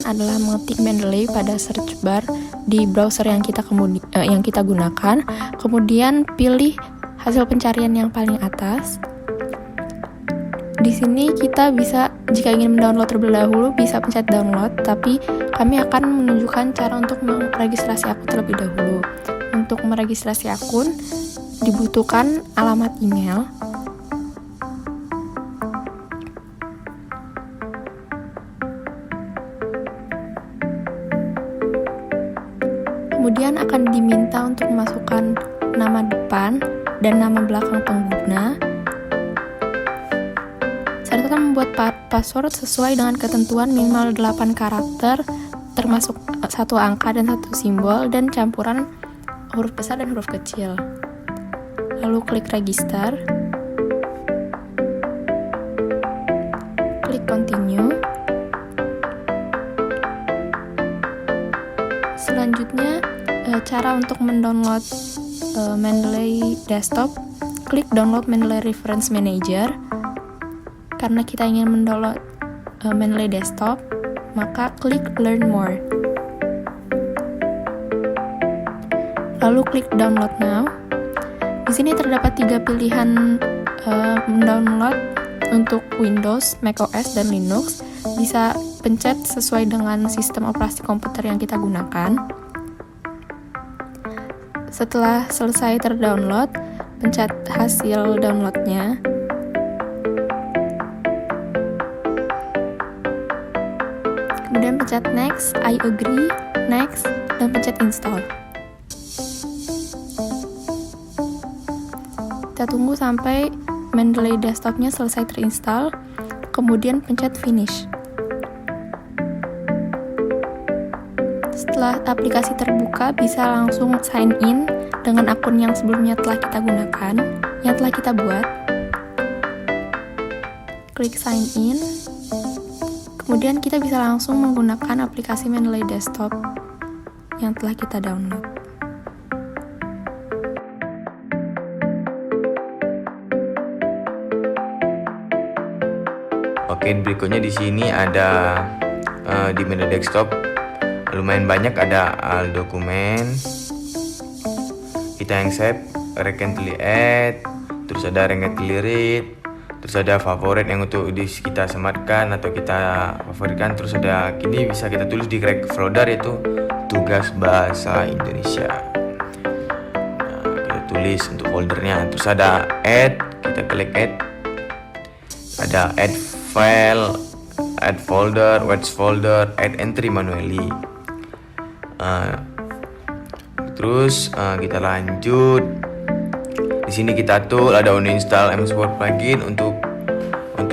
adalah mengetik Mendeley pada search bar di browser yang kita gunakan. Kemudian pilih hasil pencarian yang paling atas. Di sini kita bisa, jika ingin mendownload terlebih dahulu, bisa pencet download, tapi kami akan menunjukkan cara untuk meregistrasi akun terlebih dahulu. Untuk meregistrasi akun, dibutuhkan alamat email. Kemudian akan diminta untuk memasukkan nama depan dan nama belakang pengguna. Serta membuat password sesuai dengan ketentuan minimal 8 karakter, termasuk 1 angka dan 1 simbol, dan campuran huruf besar dan huruf kecil. Lalu klik register. Klik continue. Selanjutnya, cara untuk mendownload Mendeley Desktop, klik download Mendeley Reference Manager. Karena kita ingin mendownload Mendeley Desktop, maka klik learn more. Lalu klik download now. Di sini terdapat 3 pilihan mendownload untuk Windows, macOS, dan Linux. Bisa pencet sesuai dengan sistem operasi komputer yang kita gunakan. Setelah selesai terdownload, pencet hasil downloadnya. Kemudian pencet next, I agree, next, dan pencet install. Kita tunggu sampai Mendeley Desktopnya selesai terinstall, kemudian pencet finish. Setelah aplikasi terbuka, bisa langsung sign in dengan akun yang sebelumnya telah kita gunakan, yang telah kita buat. Klik sign in. Kemudian kita bisa langsung menggunakan aplikasi Mendeley Desktop yang telah kita download. Oke, berikutnya di sini ada di Mendeley Desktop lumayan banyak, ada dokumen, kita yang save, recently add, terus ada recently read, terus ada favorit yang untuk kita sematkan atau kita favoritkan, terus ada kini bisa kita tulis di crack folder, yaitu tugas bahasa Indonesia. Nah, kita tulis untuk foldernya, terus ada add, kita klik add, ada add file, add folder, watch folder, add entry manually. Terus kita lanjut. Di sini kita tuh ada uninstall MS Word plugin untuk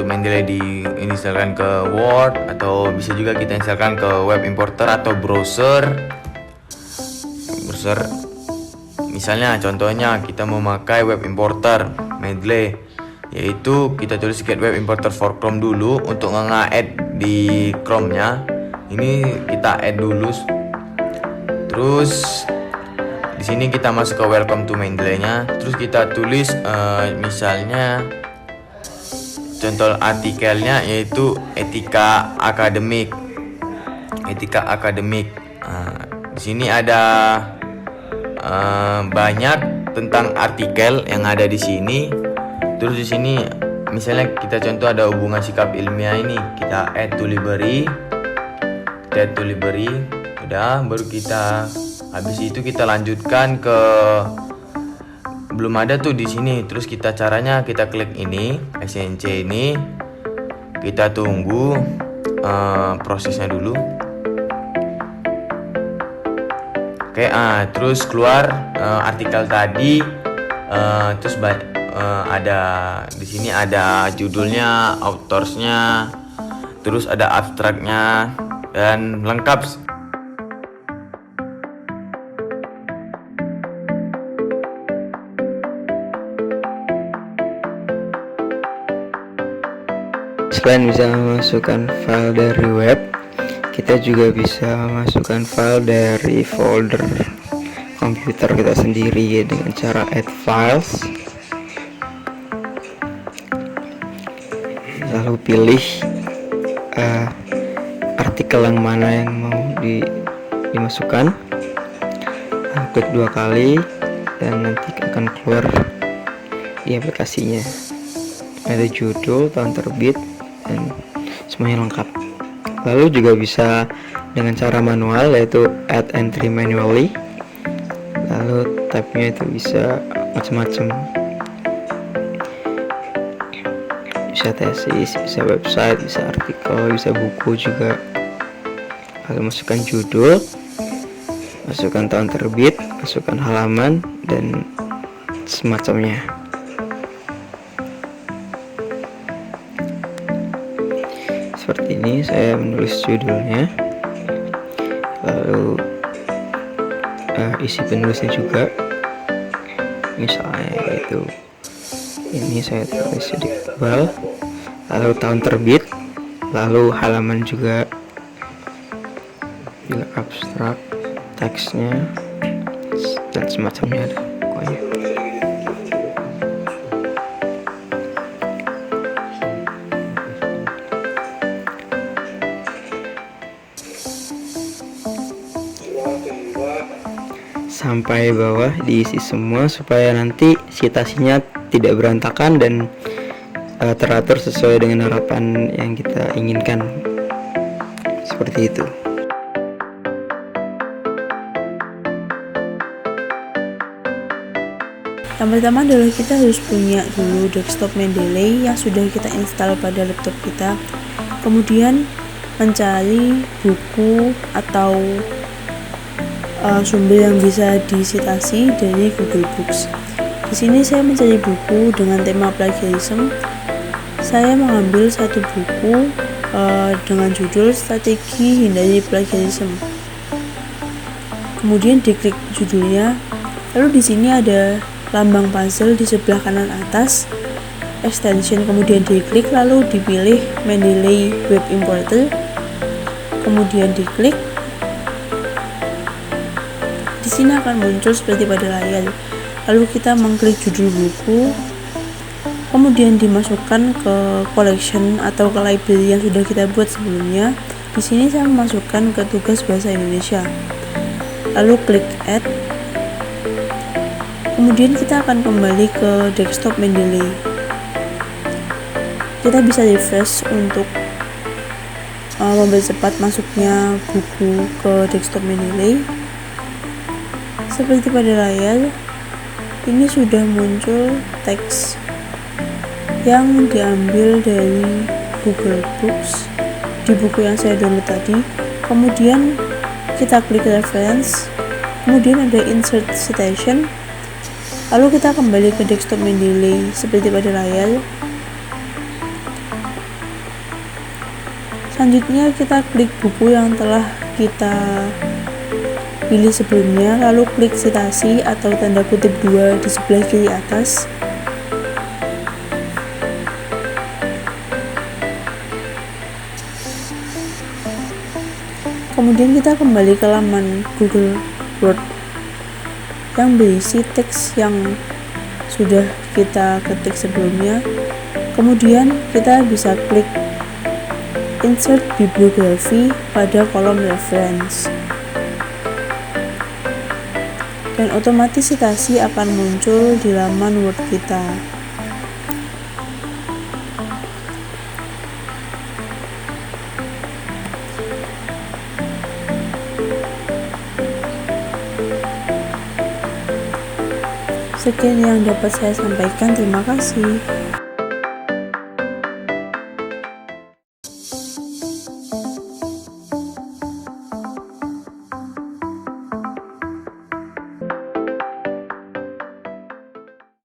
Mendeley diinstalkan ke Word, atau bisa juga kita instalkan ke web importer atau browser. Misalnya contohnya kita memakai web importer Mendeley, yaitu kita tulis get web importer for Chrome dulu untuk nge-add di Chrome-nya. Ini kita add dulu. Terus di sini kita masuk ke welcome to Mendeley-nya. Terus kita tulis misalnya contoh artikelnya yaitu etika akademik. Di sini ada banyak tentang artikel yang ada di sini. Terus di sini misalnya kita contoh ada hubungan sikap ilmiah, ini kita add to library. Udah, baru kita habis itu kita lanjutkan ke belum ada tuh di sini. Terus caranya kita klik ini SNC ini, kita tunggu prosesnya dulu. Oke, terus keluar artikel tadi. Terus ada di sini ada judulnya, autorsnya, terus ada abstraknya dan lengkap. Selain bisa memasukkan file dari web, kita juga bisa memasukkan file dari folder komputer kita sendiri dengan cara add files. Lalu pilih artikel yang mana yang mau dimasukkan. Klik 2 kali dan nanti akan keluar di aplikasinya. Ada judul, tahun terbit, dan semuanya lengkap. Lalu juga bisa dengan cara manual, yaitu add entry manually. Lalu tabnya itu bisa macam-macam, bisa tesis, bisa website, bisa artikel, bisa buku juga. Lalu masukkan judul, masukkan tahun terbit, masukkan halaman, dan semacamnya. Seperti ini saya menulis judulnya, lalu isi penulisnya juga, misalnya yaitu ini saya tulis sedikit tebal, lalu tahun terbit, lalu halaman juga abstrak, teksnya dan semacamnya ada pokoknya. Sampai bawah diisi semua supaya nanti citasinya tidak berantakan dan teratur sesuai dengan harapan yang kita inginkan. Seperti itu. Yang pertama adalah kita harus punya dulu desktop Mendeley yang sudah kita install pada laptop kita. Kemudian mencari buku atau sumber yang bisa disitasi dari Google Books. Di sini saya mencari buku dengan tema plagiarism. Saya mengambil satu buku dengan judul Strategi Hindari Plagiarism. Kemudian diklik judulnya. Lalu di sini ada lambang puzzle di sebelah kanan atas, extension, kemudian diklik, lalu dipilih Mendeley Web Importer, kemudian diklik. Di sini akan muncul seperti pada layar. Lalu kita mengklik judul buku, kemudian dimasukkan ke collection atau ke library yang sudah kita buat sebelumnya. Di sini saya memasukkan ke tugas bahasa Indonesia. Lalu klik add. Kemudian kita akan kembali ke desktop Mendeley. Kita bisa refresh untuk mempercepat masuknya buku ke desktop Mendeley. Seperti pada layar, ini sudah muncul teks yang diambil dari Google Books di buku yang saya download tadi. Kemudian kita klik reference, kemudian ada insert citation. Lalu kita kembali ke desktop Mendeley seperti pada layar. Selanjutnya kita klik buku yang telah kita pilih sebelumnya, lalu klik citasi atau tanda kutip 2 di sebelah kiri atas. Kemudian kita kembali ke laman Google Word yang berisi teks yang sudah kita ketik sebelumnya. Kemudian kita bisa klik insert bibliografi pada kolom reference. Dan otomatis citasi akan muncul di laman Word kita. Sekian yang dapat saya sampaikan, terima kasih.